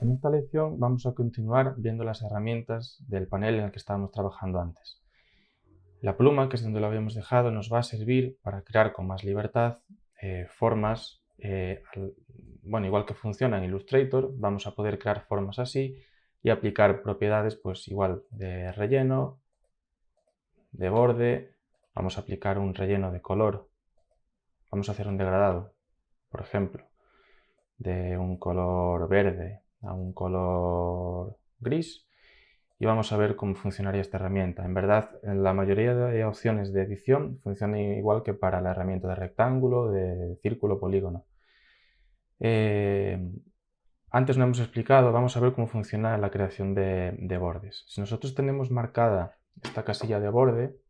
En esta lección vamos a continuar viendo las herramientas del panel en el que estábamos trabajando antes. La pluma, que es donde lo habíamos dejado, nos va a servir para crear con más libertad formas, igual que funciona en Illustrator, vamos a poder crear formas así y aplicar propiedades pues igual de relleno, de borde, vamos a aplicar un relleno de color, vamos a hacer un degradado, por ejemplo, de un color verde a un color gris y vamos a ver cómo funcionaría esta herramienta. En verdad, en la mayoría de opciones de edición funciona igual que para la herramienta de rectángulo, de círculo, polígono. Antes no hemos explicado, vamos a ver cómo funciona la creación de bordes. Si nosotros tenemos marcada esta casilla de borde,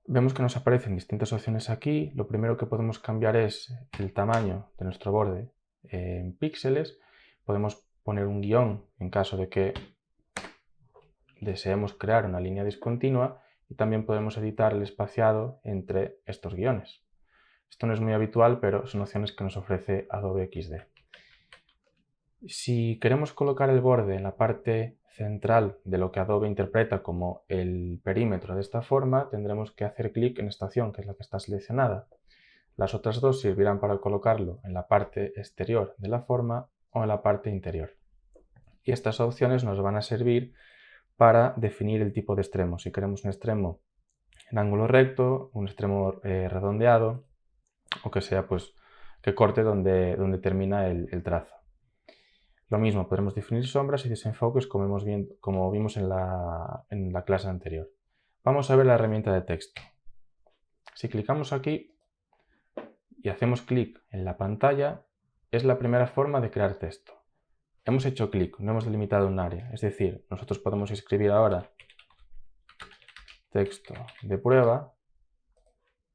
vemos que nos aparecen distintas opciones aquí. Lo primero que podemos cambiar es el tamaño de nuestro borde en píxeles. Podemos poner un guión en caso de que deseemos crear una línea discontinua y también podemos editar el espaciado entre estos guiones. Esto no es muy habitual, pero son opciones que nos ofrece Adobe XD. Si queremos colocar el borde en la parte central de lo que Adobe interpreta como el perímetro de esta forma, tendremos que hacer clic en esta opción, que es la que está seleccionada. Las otras dos servirán para colocarlo en la parte exterior de la forma o en la parte interior. Y estas opciones nos van a servir para definir el tipo de extremo. Si queremos un extremo en ángulo recto, un extremo redondeado o que sea pues que corte donde termina el trazo. Lo mismo, podremos definir sombras y desenfoques como vimos en la clase anterior. Vamos a ver la herramienta de texto. Si clicamos aquí y hacemos clic en la pantalla, es la primera forma de crear texto. Hemos hecho clic, no hemos delimitado un área, es decir, nosotros podemos escribir ahora texto de prueba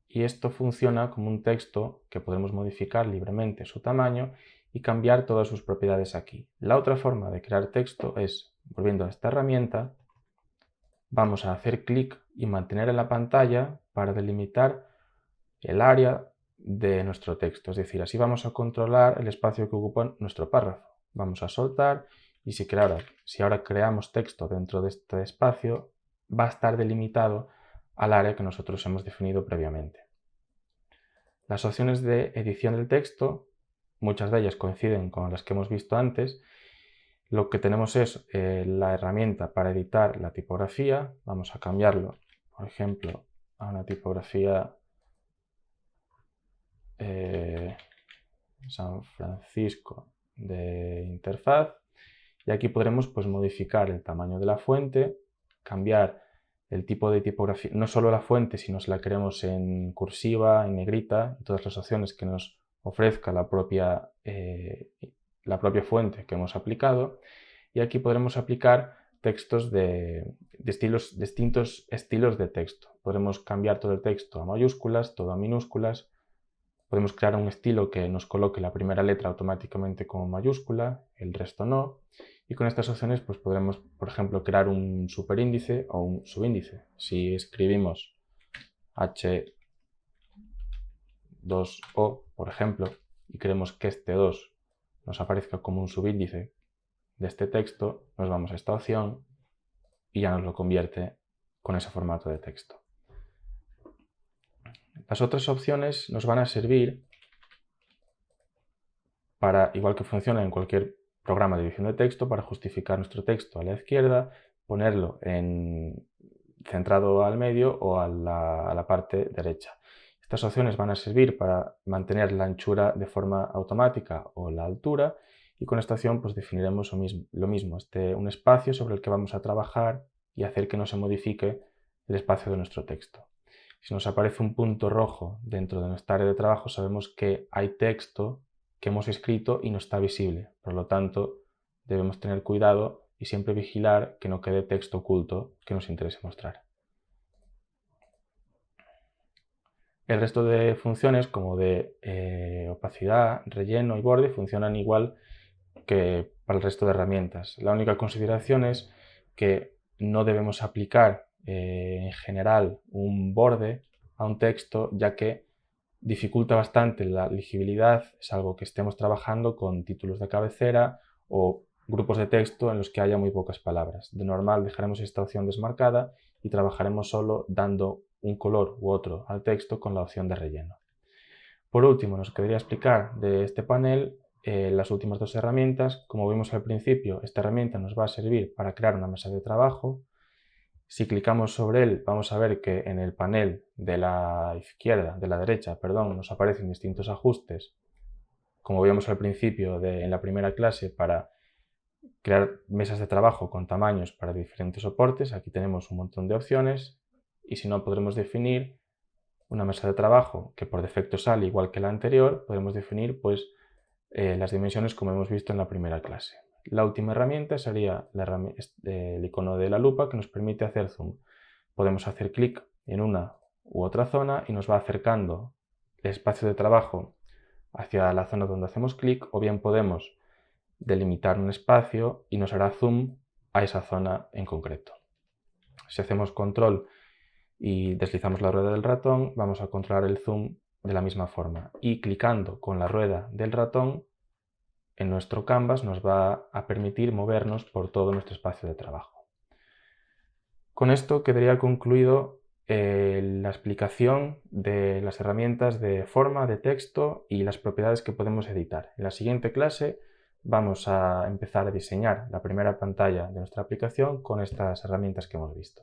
y esto funciona como un texto que podemos modificar libremente su tamaño y cambiar todas sus propiedades aquí. La otra forma de crear texto es, volviendo a esta herramienta, vamos a hacer clic y mantener en la pantalla para delimitar el área de nuestro texto. Es decir, así vamos a controlar el espacio que ocupa nuestro párrafo. Vamos a soltar y si ahora creamos texto dentro de este espacio, va a estar delimitado al área que nosotros hemos definido previamente. Las opciones de edición del texto, muchas de ellas coinciden con las que hemos visto antes. Lo que tenemos es la herramienta para editar la tipografía. Vamos a cambiarlo, por ejemplo, a una tipografía San Francisco de interfaz. Y aquí podremos pues, modificar el tamaño de la fuente, cambiar el tipo de tipografía, no solo la fuente, sino si la queremos en cursiva, en negrita, y todas las opciones que nos ofrezca la propia fuente que hemos aplicado. Y aquí podremos aplicar textos de distintos estilos de texto. Podremos cambiar todo el texto a mayúsculas, todo a minúsculas. Podemos crear un estilo que nos coloque la primera letra automáticamente como mayúscula, el resto no. Y con estas opciones pues podremos, por ejemplo, crear un superíndice o un subíndice. Si escribimos H2O, por ejemplo, y queremos que este 2 nos aparezca como un subíndice de este texto, nos vamos a esta opción y ya nos lo convierte con ese formato de texto. Las otras opciones nos van a servir para, igual que funciona en cualquier programa de edición de texto, para justificar nuestro texto a la izquierda, ponerlo centrado al medio o a la parte derecha. Estas opciones van a servir para mantener la anchura de forma automática o la altura y con esta opción pues definiremos lo mismo, un espacio sobre el que vamos a trabajar y hacer que no se modifique el espacio de nuestro texto. Si nos aparece un punto rojo dentro de nuestra área de trabajo, sabemos que hay texto que hemos escrito y no está visible. Por lo tanto, debemos tener cuidado y siempre vigilar que no quede texto oculto que nos interese mostrar. El resto de funciones, como de opacidad, relleno y borde, funcionan igual que para el resto de herramientas. La única consideración es que no debemos aplicar en general un borde a un texto, ya que dificulta bastante la legibilidad, es algo que estemos trabajando con títulos de cabecera o grupos de texto en los que haya muy pocas palabras. De normal dejaremos esta opción desmarcada y trabajaremos solo dando un color u otro al texto con la opción de relleno. Por último, nos quedaría explicar de este panel las últimas dos herramientas. Como vimos al principio, esta herramienta nos va a servir para crear una mesa de trabajo. Si clicamos sobre él, vamos a ver que en el panel de la derecha, nos aparecen distintos ajustes, como vimos al principio en la primera clase, para crear mesas de trabajo con tamaños para diferentes soportes. Aquí tenemos un montón de opciones y si no, podremos definir una mesa de trabajo que por defecto sale igual que la anterior. Podemos definir las dimensiones como hemos visto en la primera clase. La última herramienta sería el icono de la lupa, que nos permite hacer zoom. Podemos hacer clic en una u otra zona y nos va acercando el espacio de trabajo hacia la zona donde hacemos clic, o bien podemos delimitar un espacio y nos hará zoom a esa zona en concreto. Si hacemos control y deslizamos la rueda del ratón, vamos a controlar el zoom de la misma forma, y clicando con la rueda del ratón en nuestro canvas nos va a permitir movernos por todo nuestro espacio de trabajo. Con esto quedaría concluido la explicación de las herramientas de forma, de texto y las propiedades que podemos editar. En la siguiente clase vamos a empezar a diseñar la primera pantalla de nuestra aplicación con estas herramientas que hemos visto.